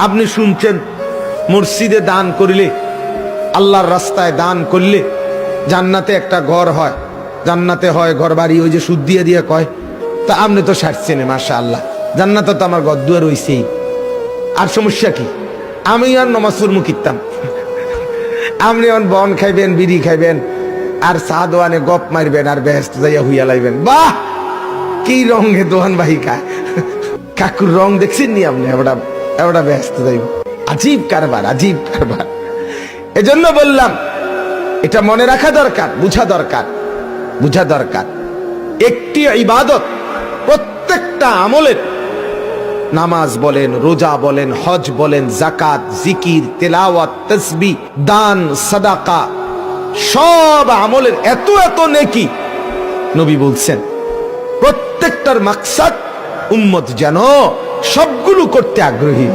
আপনি শুনছেন মসজিদে দান করলে, আল্লাহর রাস্তায় দান করলে জান্নাতে একটা ঘর হয়, জান্নাতে হয় ঘর বাড়ি, ওই যে সুদ দিয়ে দিয়ে কয়। তা আপনি তো সারছেন, মাশাআল্লাহ, জান্নাতে তো আমার ঘর দুয়ার হইছেই, আর সমস্যা কি? আমি আর নমাজুর মুখিতাম, আপনি এখন বন খাইবেন, বিড়ি খাইবেন, আর চা দোয়ানে গপ মারবেন, আর বেহেস্ত যাইয়া হুইয়া লাইবেন। বাহ, কি রঙে দোয়ান বাহি খায়, কাকুর রং দেখছেন নি আপনি? এবার বেহেস্ত যাইব। আজীব কারবার, আজীব কারবার। এজন্য বললাম, এটা মনে রাখা দরকার, বুঝা দরকার, বুঝা দরকার। একটি ইবাদত, প্রত্যেকটা আমলের, নামাজ বলেন, রোজা বলেন, হজ বলেন, যাকাত, জিকির, তেলাওয়াত, তাসবিহ, দান, সাদাকা, সব আমলের এত এত নেকি। নবী বলছেন প্রত্যেকটার মাকসাদ উম্মত যেন সবগুলো করতে আগ্রহী।